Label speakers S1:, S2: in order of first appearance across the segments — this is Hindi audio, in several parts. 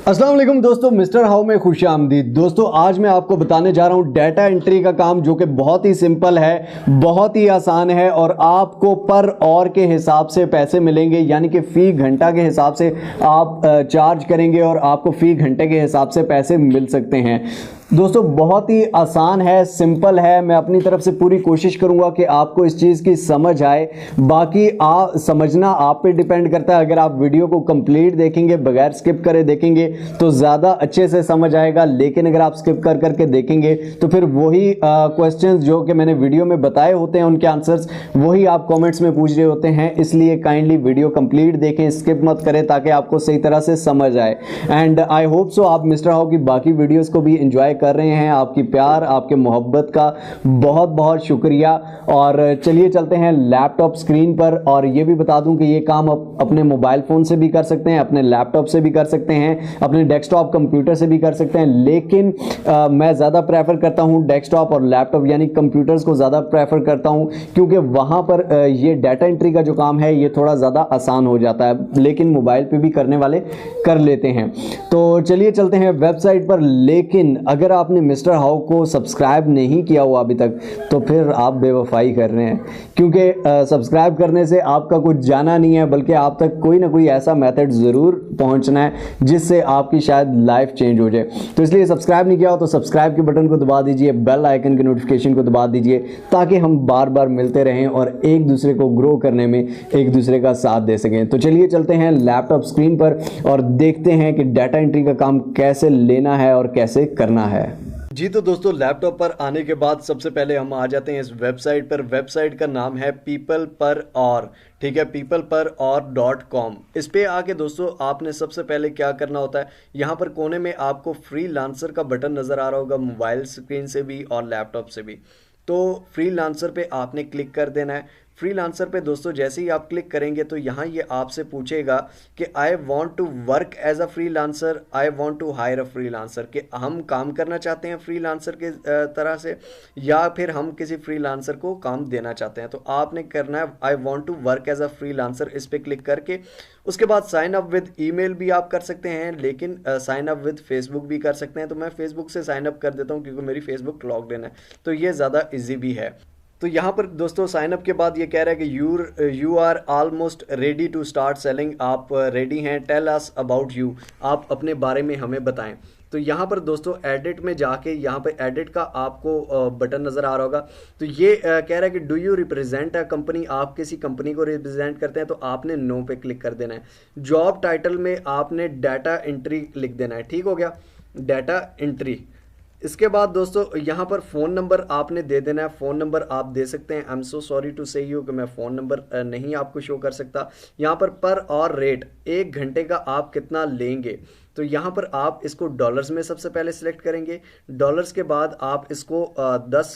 S1: अस्सलाम वालेकुम दोस्तों, मिस्टर हाउ में खुश आमदीद। दोस्तों आज मैं आपको बताने जा रहा हूं डाटा एंट्री का काम, जो कि बहुत ही सिंपल है, बहुत ही आसान है और आपको पर और के हिसाब से पैसे मिलेंगे, यानी कि फ़ी घंटा के हिसाब से आप चार्ज करेंगे और आपको फ़ी घंटे के हिसाब से पैसे मिल सकते हैं। दोस्तों बहुत ही आसान है, सिंपल है। मैं अपनी तरफ से पूरी कोशिश करूंगा कि आपको इस चीज़ की समझ आए। बाकी समझना आप पे डिपेंड करता है। अगर आप वीडियो को कंप्लीट देखेंगे, बगैर स्किप करे देखेंगे तो ज़्यादा अच्छे से समझ आएगा, लेकिन अगर आप स्किप कर करके देखेंगे तो फिर वही क्वेश्चंस जो कि मैंने वीडियो में बताए होते हैं उनके आंसर्स वही आप कॉमेंट्स में पूछ रहे होते हैं। इसलिए काइंडली वीडियो कंप्लीट देखें, स्किप मत करें, ताकि आपको सही तरह से समझ आए। एंड आई होप सो आप मिस्टर हाउ की बाकी वीडियोस को भी एंजॉय कर रहे हैं। आपकी प्यार, आपके मोहब्बत का बहुत बहुत शुक्रिया। और चलिए चलते हैं लैपटॉप स्क्रीन पर। और ये भी बता दूं कि ये काम आप अपने मोबाइल फ़ोन से भी कर सकते हैं, अपने लैपटॉप से भी कर सकते हैं, अपने डेस्कटॉप कंप्यूटर से भी कर सकते हैं। लेकिन मैं ज़्यादा प्रेफर करता हूं डेस्कटॉप और लैपटॉप यानी कंप्यूटर्स को ज़्यादा प्रेफर करता हूं, क्योंकि वहाँ पर ये डाटा एंट्री का जो काम है ये थोड़ा ज़्यादा आसान हो जाता है, लेकिन मोबाइल पे भी करने वाले कर लेते हैं। तो चलिए चलते हैं वेबसाइट पर। लेकिन अगर आपने मिस्टर हाउ को सब्सक्राइब नहीं किया हुआ अभी तक, तो फिर आप बेवफाई कर रहे हैं, क्योंकि सब्सक्राइब करने से आपका कुछ जाना नहीं है, बल्कि आप तक कोई ना कोई ऐसा मेथड ज़रूर पहुंचना है जिससे आपकी शायद लाइफ चेंज हो जाए। तो इसलिए सब्सक्राइब नहीं किया हो तो सब्सक्राइब के बटन को दबा दीजिए, बेल आइकन के नोटिफिकेशन को दबा दीजिए, ताकि हम बार बार मिलते रहें और एक दूसरे को ग्रो करने में एक दूसरे का साथ दे सकें। तो चलिए चलते हैं लैपटॉप स्क्रीन पर और देखते हैं कि डाटा एंट्री का काम कैसे लेना है और कैसे करना है। जी तो दोस्तों, लैपटॉप पर आने के बाद सबसे पहले हम आ जाते हैं इस वेबसाइट पर। वेबसाइट का नाम है पीपल पर और, ठीक है, peopleperor.com। इस पे आके दोस्तों आपने सबसे पहले क्या करना होता है, यहाँ पर कोने में आपको फ्रीलांसर का बटन नज़र आ रहा होगा, मोबाइल स्क्रीन से भी और लैपटॉप से भी। तो फ्रीलांसर पे आपने क्लिक कर देना है। फ्रीलांसर पे दोस्तों जैसे ही आप क्लिक करेंगे तो यहाँ ये आपसे पूछेगा कि I want to work as a freelancer, I want to hire a freelancer, कि हम काम करना चाहते हैं फ्रीलांसर के तरह से, या फिर हम किसी फ्रीलांसर को काम देना चाहते हैं। तो आपने करना है I want to work as a freelancer, इस पर क्लिक करके उसके बाद साइन अप विद ईमेल भी आप कर सकते हैं, लेकिन साइन अप विद फेसबुक भी कर सकते हैं। तो मैं फेसबुक से साइन अप कर देता हूँ, क्योंकि मेरी फेसबुक लॉग्ड इन है, तो ये ज़्यादा इजी भी है। तो यहाँ पर दोस्तों साइन अप के बाद ये कह रहा है कि you are almost ready to start selling, आप रेडी हैं, टेल अस अबाउट यू, आप अपने बारे में हमें बताएं। तो यहाँ पर दोस्तों एडिट में जाके यहाँ पर एडिट का आपको बटन नज़र आ रहा होगा। तो ये कह रहा है कि do you represent a company, आप किसी कंपनी को रिप्रेजेंट करते हैं, तो आपने नो पे क्लिक कर देना है। जॉब टाइटल में आपने डाटा एंट्री लिख देना है, ठीक हो गया, डाटा एंट्री। इसके बाद दोस्तों यहाँ पर फ़ोन नंबर आपने दे देना है। फ़ोन नंबर आप दे सकते हैं। I am so sorry to say you कि मैं फ़ोन नंबर नहीं आपको शो कर सकता। यहाँ पर और रेट, एक घंटे का आप कितना लेंगे, तो यहाँ पर आप इसको डॉलर्स में सबसे पहले सिलेक्ट करेंगे। डॉलर्स के बाद आप इसको 10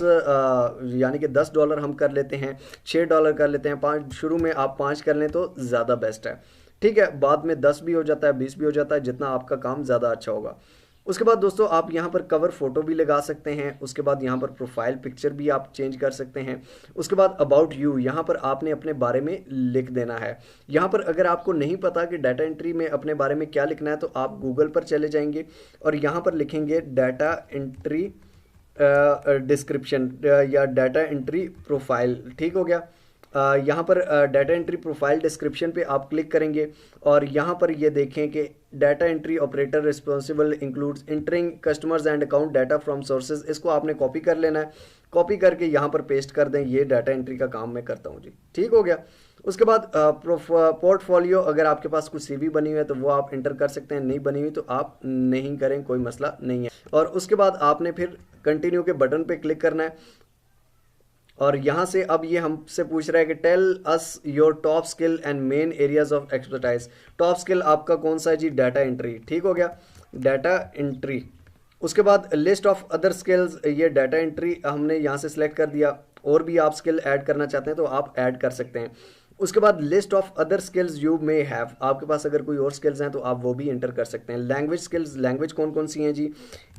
S1: यानी कि $10 हम कर लेते हैं, $6 कर लेते हैं, 5 शुरू में आप 5 कर लें तो ज़्यादा बेस्ट है, ठीक है। बाद में 10 भी हो जाता है, 20 भी हो जाता है, जितना आपका काम ज़्यादा अच्छा होगा। उसके बाद दोस्तों आप यहाँ पर कवर फोटो भी लगा सकते हैं। उसके बाद यहाँ पर प्रोफाइल पिक्चर भी आप चेंज कर सकते हैं। उसके बाद अबाउट यू, यहाँ पर आपने अपने बारे में लिख देना है। यहाँ पर अगर आपको नहीं पता कि डाटा एंट्री में अपने बारे में क्या लिखना है, तो आप गूगल पर चले जाएंगे और यहाँ पर लिखेंगे डाटा एंट्री डिस्क्रिप्शन या डाटा एंट्री प्रोफाइल, ठीक हो गया। यहाँ पर डाटा एंट्री प्रोफाइल डिस्क्रिप्शन पे आप क्लिक करेंगे और यहाँ पर ये देखें कि data entry operator responsible includes entering customers and account data from sources, इसको आपने कॉपी कर लेना है। कॉपी करके यहाँ पर पेस्ट कर दें, ये डाटा एंट्री का काम मैं करता हूँ जी, ठीक हो गया। उसके बाद पोर्टफोलियो, अगर आपके पास कुछ सीवी बनी हुई है तो वो आप इंटर कर सकते हैं, नहीं बनी हुई तो आप नहीं करें, कोई मसला नहीं है। और उसके बाद आपने फिर कंटिन्यू के बटन पे क्लिक करना है और यहाँ से अब ये हमसे पूछ रहा है कि tell us your top skill and main areas of expertise. Top skill आपका कौन सा है जी, डाटा एंट्री, ठीक हो गया, डाटा एंट्री। उसके बाद लिस्ट ऑफ अदर स्किल्स, ये डाटा एंट्री हमने यहाँ से सिलेक्ट कर दिया। और भी आप स्किल ऐड करना चाहते हैं तो आप ऐड कर सकते हैं। उसके बाद list of other skills you may have, आपके पास अगर कोई और स्किल्स हैं तो आप वो भी एंटर कर सकते हैं। लैंग्वेज स्किल्स, लैंग्वेज कौन कौन सी हैं जी,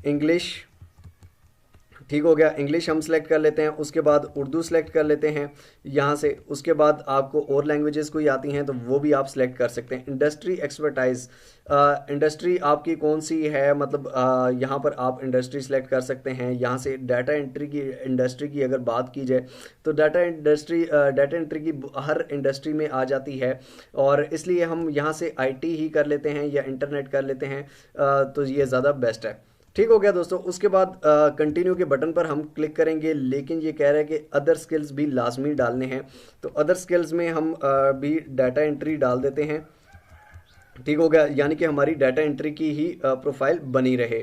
S1: इंग्लिश, ठीक हो गया। इंग्लिश हम सेलेक्ट कर लेते हैं, उसके बाद उर्दू सेलेक्ट कर लेते हैं यहाँ से। उसके बाद आपको और लैंग्वेजेस कोई आती हैं तो वो भी आप सेलेक्ट कर सकते हैं। इंडस्ट्री एक्सपर्टाइज, इंडस्ट्री आपकी कौन सी है, मतलब यहाँ पर आप इंडस्ट्री सेलेक्ट कर सकते हैं। यहाँ से डाटा एंट्री की इंडस्ट्री की अगर बात की जाए तो डाटा एंट्री की हर इंडस्ट्री में आ जाती है, और इसलिए हम यहाँ से आईटी ही कर लेते हैं या इंटरनेट कर लेते हैं, तो ये ज़्यादा बेस्ट है। ठीक हो गया दोस्तों। उसके बाद कंटिन्यू के बटन पर हम क्लिक करेंगे, लेकिन ये कह रहा है कि अदर स्किल्स भी लाजमी डालने हैं, तो अदर स्किल्स में हम भी डाटा एंट्री डाल देते हैं। ठीक हो गया, यानी कि हमारी डाटा एंट्री की ही प्रोफाइल बनी रहे।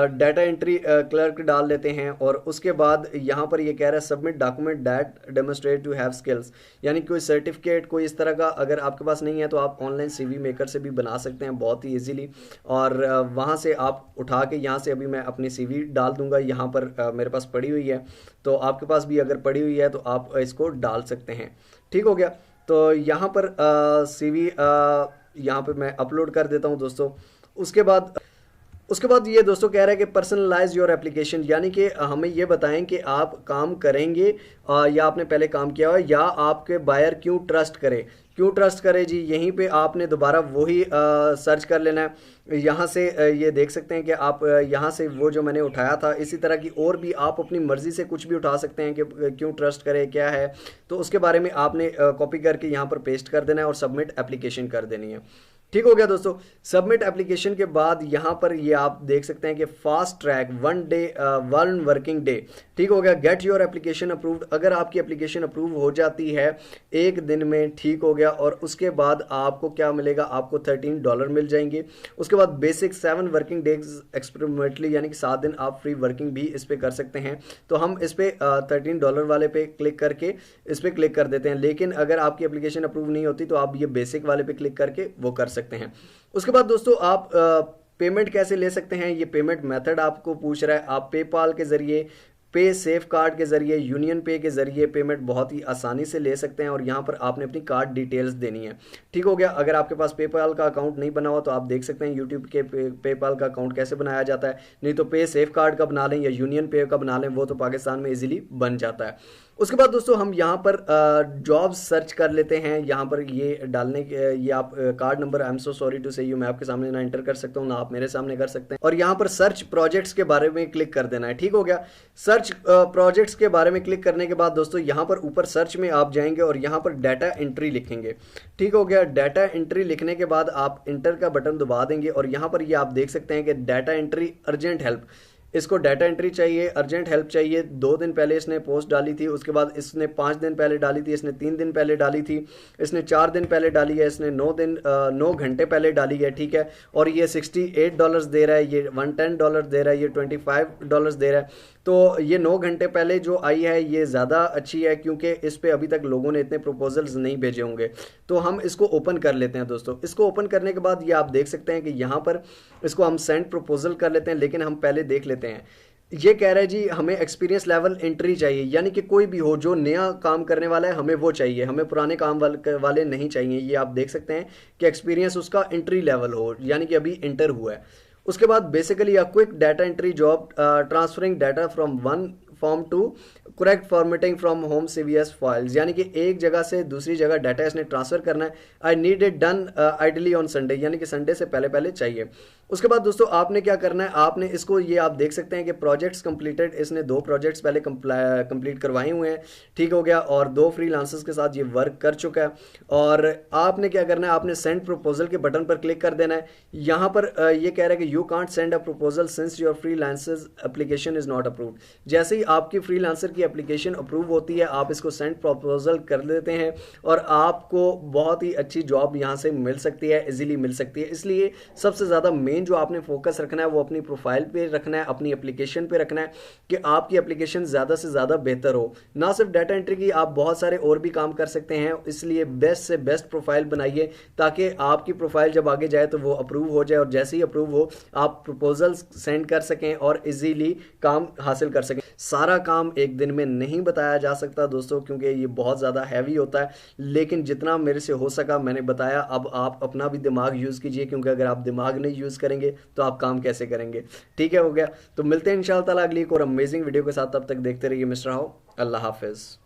S1: डाटा एंट्री क्लर्क डाल लेते हैं, और उसके बाद यहाँ पर ये कह रहा है submit document that demonstrate to have skills, यानी कोई सर्टिफिकेट कोई इस तरह का अगर आपके पास नहीं है तो आप ऑनलाइन सीवी मेकर से भी बना सकते हैं बहुत ही इजीली, और वहाँ से आप उठा के यहाँ से अभी मैं अपनी सीवी डाल दूंगा। यहाँ पर मेरे पास पड़ी हुई है, तो आपके पास भी अगर पड़ी हुई है तो आप इसको डाल सकते हैं। ठीक हो गया, तो यहाँ पर सीवी यहाँ पे मैं अपलोड कर देता हूँ दोस्तों। उसके बाद ये दोस्तों कह रहा है कि पर्सनलाइज योर एप्लीकेशन, यानी कि हमें ये बताएं कि आप काम करेंगे या आपने पहले काम किया हो, या आपके बायर क्यों ट्रस्ट करे जी। यहीं पे आपने दोबारा वही सर्च कर लेना है। यहाँ से ये देख सकते हैं कि आप यहाँ से वो जो मैंने उठाया था इसी तरह की और भी आप अपनी मर्जी से कुछ भी उठा सकते हैं कि क्यों ट्रस्ट करे क्या है, तो उसके बारे में आपने कॉपी करके यहाँ पर पेस्ट कर देना है और सबमिट एप्लीकेशन कर देनी है। ठीक हो गया दोस्तों। सबमिट एप्लीकेशन के बाद यहाँ पर ये आप देख सकते हैं कि फास्ट ट्रैक 1 वर्किंग डे। ठीक हो गया, गेट योर एप्लीकेशन अप्रूव्ड, अगर आपकी एप्लीकेशन अप्रूव हो जाती है एक दिन में, ठीक हो गया, और उसके बाद आपको क्या मिलेगा, आपको $13 मिल जाएंगे। उसके बाद बेसिक 7 वर्किंग डेज एक्सपेरिमेंटली, यानी कि 7 दिन आप फ्री वर्किंग भी इस पर कर सकते हैं। तो हम इस पर $13 वाले पे क्लिक करके इस पर क्लिक कर देते हैं, लेकिन अगर आपकी एप्लीकेशन अप्रूव नहीं होती तो आप ये बेसिक वाले पे क्लिक करके वो कर सकते हैं। उसके बाद दोस्तों आप पेमेंट कैसे ले सकते हैं, ये पेमेंट मेथड आपको पूछ रहा है। आप पेपाल के जरिए, पे सेफ कार्ड के जरिए, यूनियन पे के जरिए पेमेंट बहुत ही आसानी से ले सकते हैं, और यहाँ पर आपने अपनी कार्ड डिटेल्स देनी है। ठीक हो गया, अगर आपके पास पेपाल का अकाउंट नहीं बना हुआ तो आप देख सकते हैं यूट्यूब के पेपाल का अकाउंट कैसे बनाया जाता है, नहीं तो पे सेफ कार्ड का बना लें या यूनियन पे का बना लें, वो तो पाकिस्तान में इजीली बन जाता है। उसके बाद दोस्तों हम यहाँ पर जॉब सर्च कर लेते हैं। यहाँ पर ये डालने के ये आप card number, I am so sorry to say, मैं आपके सामने ना एंटर कर सकता हूँ ना आप मेरे सामने कर सकते हैं, और यहाँ पर सर्च प्रोजेक्ट्स के बारे में क्लिक कर देना है। ठीक हो गया, सर्च प्रोजेक्ट्स के बारे में क्लिक करने के बाद दोस्तों यहाँ पर ऊपर सर्च में आप जाएंगे और यहाँ पर डाटा एंट्री लिखेंगे। ठीक हो गया, डाटा एंट्री लिखने के बाद आप इंटर का बटन दबा देंगे, और यहाँ पर ये आप देख सकते हैं कि डाटा एंट्री अर्जेंट हेल्प, इसको डाटा एंट्री चाहिए, अर्जेंट हेल्प चाहिए। 2 दिन पहले इसने पोस्ट डाली थी, उसके बाद इसने 5 दिन पहले डाली थी, इसने 3 दिन पहले डाली थी, इसने 4 दिन पहले डाली है, इसने 9 घंटे पहले डाली है। ठीक है, और ये $68 दे रहा है, ये $110 दे रहा है, ये $25 दे रहा है। तो ये 9 घंटे पहले जो आई है ये ज़्यादा अच्छी है, क्योंकि इस पर अभी तक लोगों ने इतने प्रपोजल्स नहीं भेजे होंगे। तो हम इसको ओपन कर लेते हैं दोस्तों। इसको ओपन करने के बाद ये आप देख सकते हैं कि यहाँ पर इसको हम सेंड प्रपोजल कर लेते हैं, लेकिन हम पहले देख लेते हैं। ये कह रहा है जी हमें एक्सपीरियंस लेवल एंट्री चाहिए, यानी कि कोई भी हो जो नया काम करने वाला है हमें वो चाहिए, हमें पुराने काम वाले नहीं चाहिए। ये आप देख सकते हैं कि एक्सपीरियंस उसका एंट्री लेवल हो, यानी कि अभी इंटर हुआ है। उसके बाद basically a quick data entry job, transferring data from one form to correct formatting from home CVS files, यानी कि एक जगह से दूसरी जगह डाटा इसने ट्रांसफर करना है। I need it done ideally on Sunday, यानी कि संडे से पहले पहले चाहिए। उसके बाद दोस्तों आपने क्या करना है, आपने इसको ये आप देख सकते हैं कि प्रोजेक्ट्स कंप्लीटेड, इसने 2 प्रोजेक्ट्स पहले कंप्लीट करवाए हुए हैं। ठीक हो गया, और 2 फ्रीलांसर्स के साथ ये वर्क कर चुका है। और आपने क्या करना है, आपने सेंड प्रपोजल के बटन पर क्लिक कर देना है। यहाँ पर ये कह रहा है कि you can't send a proposal since your freelancers application is not approved. जैसे ही आपकी फ्रीलांसर की एप्लीकेशन अप्रूव होती है आप इसको सेंड प्रपोजल कर देते हैं, और आपको बहुत ही अच्छी जॉब यहाँ से मिल सकती है, इजीली मिल सकती है। इसलिए सबसे ज़्यादा मेन जो आपने फोकस रखना है वो अपनी प्रोफाइल पे रखना है, अपनी एप्लीकेशन पे रखना है, कि आपकी एप्लीकेशन ज़्यादा से ज़्यादा बेहतर हो। ना सिर्फ डाटा एंट्री की, आप बहुत सारे और भी काम कर सकते हैं। इसलिए बेस्ट से बेस्ट प्रोफाइल बनाइए, ताकि आपकी प्रोफाइल जब आगे जाए तो वो अप्रूव हो जाए, और जैसे ही अप्रूव हो आप प्रपोजल्स सेंड कर सकें और इजीली काम हासिल कर सकें। सारा काम एक दिन में नहीं बताया जा सकता दोस्तों, क्योंकि ये बहुत ज़्यादा हैवी होता है, लेकिन जितना मेरे से हो सका मैंने बताया। अब आप अपना भी दिमाग यूज़ कीजिए, क्योंकि अगर आप दिमाग नहीं यूज़ करें करेंगे तो आप काम कैसे करेंगे। ठीक है, हो गया। तो मिलते हैं इंशाल्लाह ताला अगली एक और अमेजिंग वीडियो के साथ। तब तक देखते रहिए मिस्टर हाउ। अल्लाह हाफिज़।